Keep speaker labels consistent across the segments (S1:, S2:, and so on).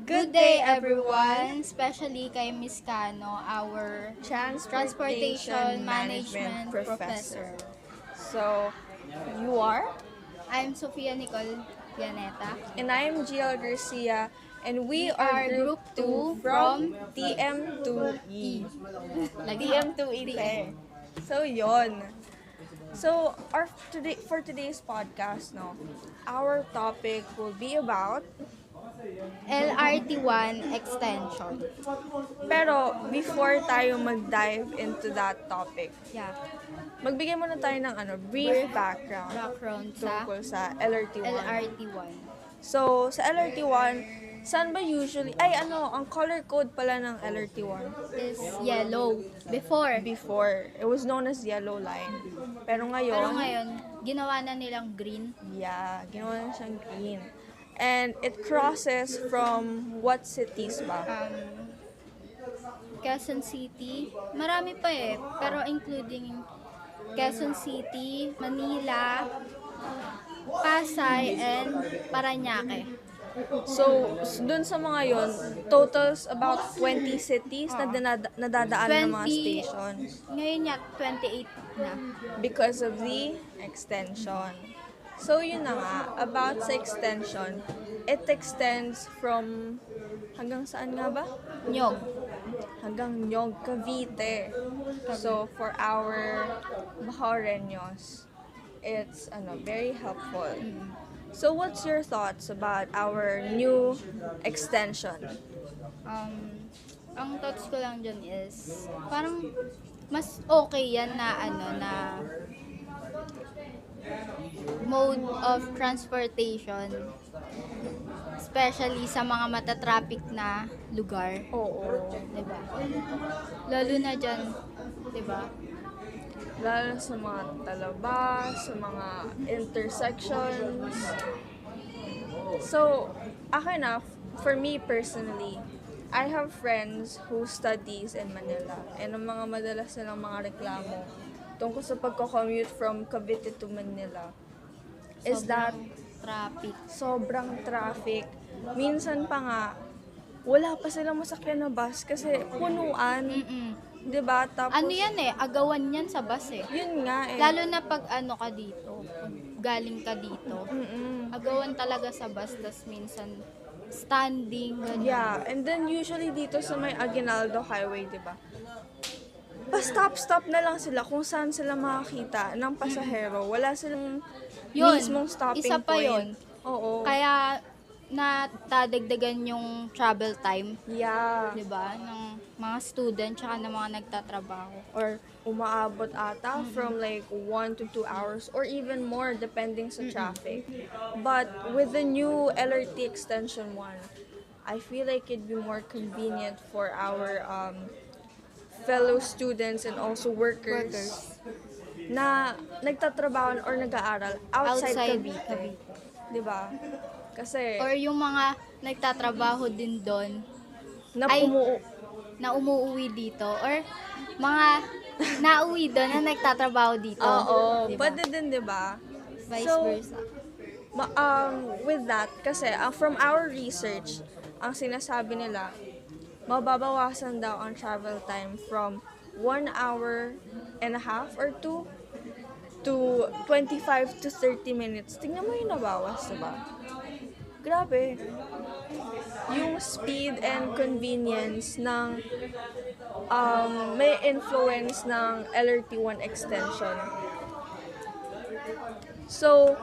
S1: Good day, everyone, especially kay Miss Cano, our Transportation Management Professor.
S2: So, you are?
S1: I'm Sofia Nicole Pianeta.
S2: And I'm GL Garcia, and we
S1: We
S2: are
S1: are
S2: Group
S1: Group
S2: 2
S1: 2
S2: from
S1: from
S2: TM2E.
S1: Like
S2: TM2E te. So, yon. So, for today's podcast, no, our topic will be about.
S1: LRT1 extension.
S2: Pero, before tayo mag-dive into that topic,
S1: Yeah,
S2: magbigay muna tayo ng brief background
S1: background sa
S2: tungkol sa LRT1.
S1: LRT1
S2: So, sa LRT1, saan ba usually, ang color code pala ng LRT1?
S1: is yellow. Before.
S2: Before, it was known as yellow line. Pero
S1: Pero ngayon, ginawa na nilang green.
S2: yeah, ginawa na siyang green. And it crosses from what cities ba?
S1: Quezon City. Marami pa eh. Pero including Quezon City, Manila, Pasay, and Parañaque.
S2: So, dun sa mga yon, totals about 20 cities na nadadaan ng mga
S1: 20
S2: stations
S1: Ngayon 28 na.
S2: because of the extension. So, yun na nga, about sa extension, it extends from, hanggang saan nga ba?
S1: Nyog.
S2: Hanggang Nyog, Cavite. So, for our Bajoreños, it's very helpful. So, what's your thoughts about our new extension?
S1: Ang thoughts ko lang dyan is, parang mas okay yan na mode of transportation, especially sa mga matatraffic na lugar.
S2: Oo.
S1: Diba? Lalo na dyan, diba?
S2: Lalo sa mga talaba, sa mga intersections. So, akin na, for me personally, I have friends who studies in Manila. And ang mga madalas nilang mga reklamo tungkol sa pagko-commute from Cavite to Manila is that
S1: Traffic.
S2: sobrang traffic. Minsan pa nga, wala pa silang masakyan na bus kasi punuan.
S1: Mm-mm.
S2: 'Di ba? Tapos,
S1: Ano yan eh, agawan yan sa bus eh.
S2: yun nga eh.
S1: Lalo na pag ano ka dito, pag galing ka dito.
S2: Mm-mm.
S1: Agawan talaga sa bus, tas minsan standing, ganyan.
S2: Yeah, and then usually dito sa may Aguinaldo Highway, 'di ba? Pa-stop-stop na lang sila kung saan sila makakita ng pasahero. Wala silang
S1: Yun,
S2: mismong stopping
S1: isa pa
S2: point.
S1: yun.
S2: Oo.
S1: Kaya natadagdagan yung travel time,
S2: Yeah.
S1: 'di ba, ng mga student tsaka ng mga nagtatrabaho or
S2: Umaabot ata from like 1 to 2 hours or even more depending sa traffic. But with the new LRT extension 1, I feel like it'd be more convenient for our fellow students and also workers na nagtatrabaho or nag-aaral outside Cavite.
S1: Cavite.
S2: 'Di ba? Kasi
S1: Or yung mga nagtatrabaho din doon
S2: na
S1: ay-
S2: umuo
S1: na umuwi dito or mga nauwi doon na nagtatrabaho dito.
S2: Oo,
S1: Diba?
S2: pwede din 'di ba?
S1: Vice
S2: So,
S1: versa.
S2: With that, kasi from our research, ang sinasabi nila, mababawasan daw ang travel time from 1 hour and a half or 2 to 25 to 30 minutes. Tingnan mo yung nabawas, diba? Grabe. Yung speed and convenience ng may influence ng LRT1 extension. So,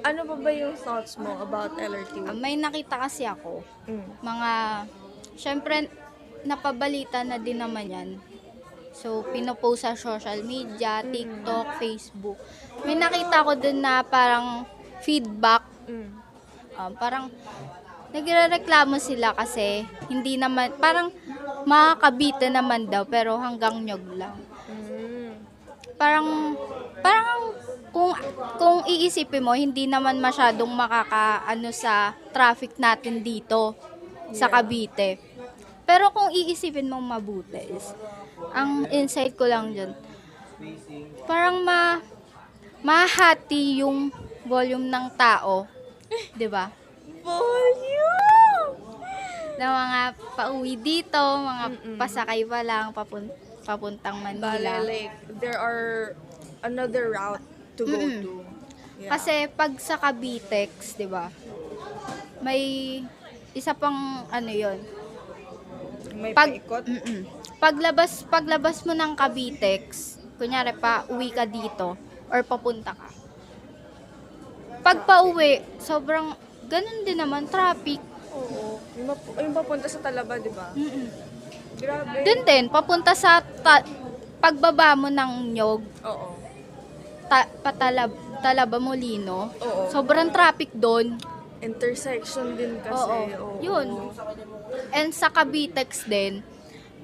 S2: ano pa ba yung thoughts mo about LRT1?
S1: May nakita kasi ako,
S2: Mm.
S1: mga, syempre, napabalita na din naman yan. So, pinopost sa social media, TikTok, Facebook. May nakita ko dun na parang feedback,
S2: Mm.
S1: parang nagrereklamo sila kasi hindi naman, parang makakabite naman daw, pero hanggang Nyog lang.
S2: Mm.
S1: Parang kung iisipin mo, hindi naman masyadong makakaano sa traffic natin dito sa Cavite. Pero kung iisipin mo mabuti is, ang insight ko lang dyan, parang mahati yung volume ng tao, 'di ba?
S2: Volume!
S1: mga pauwi dito, mga pasakay pa lang, papuntang
S2: Bale,
S1: Manila.
S2: like, there are another route to go
S1: Mm-mm.
S2: to. Yeah.
S1: Kasi pag sa Cavitex, di ba, may isa pang ano yon.
S2: may
S1: Pag,
S2: paikot.
S1: paglabas mo ng Cavitex, kunyari pa uwi ka dito or papunta ka. Pag pauwi, sobrang ganun din naman traffic.
S2: Oo. Yung papunta sa Talaba, di ba? Grabe.
S1: Dun din, papunta sa pagbaba mo ng Nyog,
S2: Oo.
S1: Talaba Molino.
S2: Oo.
S1: Sobrang traffic doon.
S2: Intersection din kasi. Oo.
S1: Yun. And sa Cavitex din,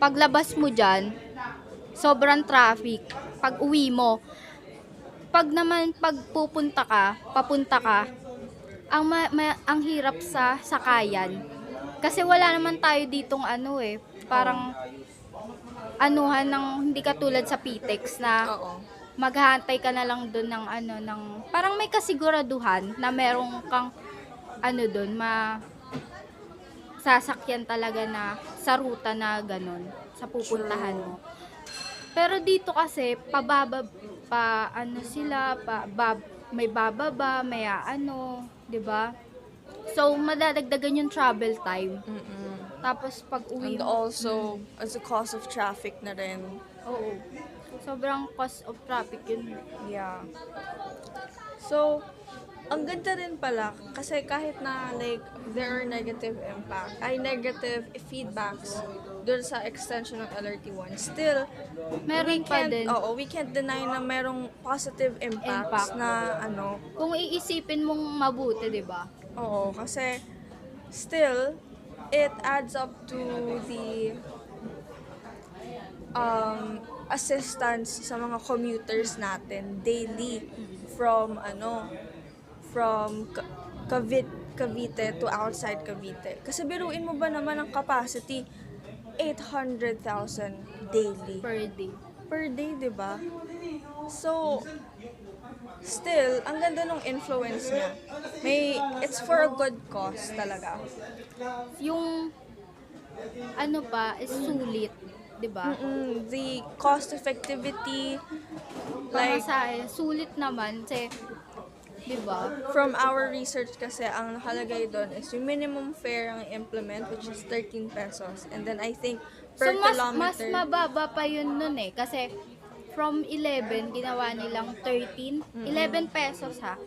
S1: paglabas mo dyan, sobrang traffic. Pag uwi mo, pag pupunta ka, papunta ka, ang hirap sa sakayan. Kasi wala naman tayo ditong parang anuhan ng hindi katulad sa Pitex na
S2: Oo.
S1: maghahantay ka na lang doon ng parang may kasiguraduhan na merong kang doon sasakyan talaga na sa ruta na ganun sa pupuntahan mo. Pero dito kasi may bababa, may 'di ba? So madadagdagan yung travel time. Tapos pag uwi
S2: And also, as a cause of traffic na rin.
S1: oo. Sobrang cost of traffic yun.
S2: Yeah. So, ang ganda rin pala kasi kahit na like there are negative feedbacks dun sa extension ng LRT1, still
S1: Meron pa din.
S2: we can't deny na merong positive impacts
S1: Impact.
S2: na
S1: Kung iisipin mong mabuti, 'di ba?
S2: Oo, kasi still it adds up to the assistance sa mga commuters natin daily from Cavite to outside Cavite. Kasi biruin mo ba naman ang capacity 800,000 daily
S1: Per day.
S2: 'di ba? So still ang ganda ng influence niya. It's for a good cause talaga.
S1: Yung is sulit, 'di ba?
S2: The cost effectivity, like
S1: Pamasahe, sulit naman kasi 'di ba?
S2: from our research kasi ang nakalagay doon is yung minimum fare ang implement, which is 13 pesos, and then I think per
S1: So mas
S2: kilometer
S1: mababa pa yun nun kasi from 11 ginawa nilang 13, 11 pesos ha.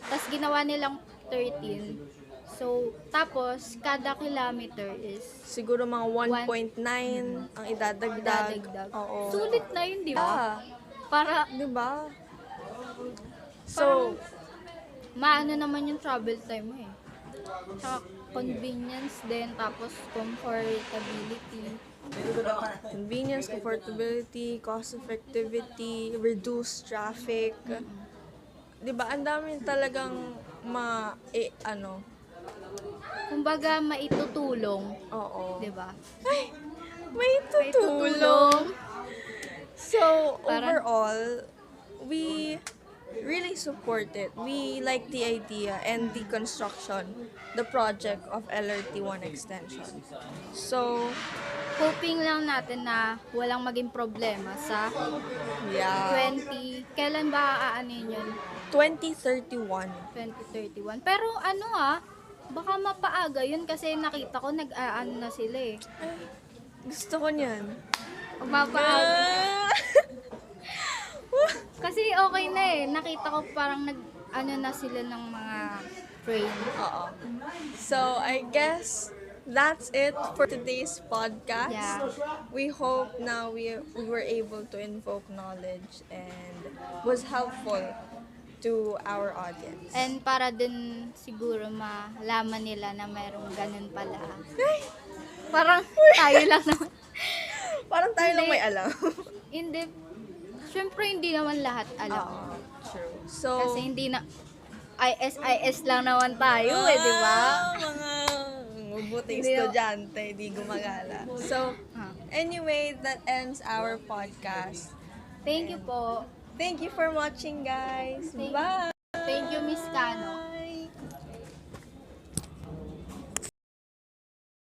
S1: Tapos ginawa nilang 13. So tapos kada kilometer is
S2: siguro mga 1.9 ang idadagdag.
S1: dadagdag.
S2: Oo.
S1: Sulit na yun, 'di ba?
S2: Ah,
S1: Para
S2: 'di ba? So,
S1: maano naman yung travel time mo eh. Tsaka convenience din, tapos comfortability.
S2: comfortability, cost effectivity, reduce traffic. 'Di ba? Ang dami talagang
S1: Kumbaga maitutulong,
S2: Oo.
S1: 'di ba?
S2: May tutulong. So,
S1: Parang-
S2: overall, we really support it. We like the idea and the construction, the project of LRT1 extension. So,
S1: Hoping lang natin na walang maging problema sa
S2: yeah.
S1: kailan ba aanin yun?
S2: 2031.
S1: 2031. Pero baka mapaaga yun kasi nakita ko nag-aano na sila eh.
S2: Gusto ko niyan.
S1: Mapaaga. Kasi okay na eh. Nakita ko parang na sila ng mga train.
S2: Oo. So, I guess that's it for today's podcast.
S1: Yeah.
S2: We hope now we were able to invoke knowledge and was helpful to our audience.
S1: And para din siguro malaman nila na mayroong ganun pala. Parang tayo lang naman.
S2: Parang tayo lang
S1: Hindi.
S2: may alam.
S1: Hindi. Syempre hindi naman lahat alam.
S2: Oo, true. So,
S1: Kasi hindi na IS lang naman tayo di ba?
S2: Mga mabuting
S1: Hindi-
S2: estudyante, di gumagala. So,
S1: Ah.
S2: anyway, that ends our podcast.
S1: Thank you po.
S2: Thank you for watching, guys.
S1: Thank-
S2: Bye!
S1: Thank you, Miss Kano.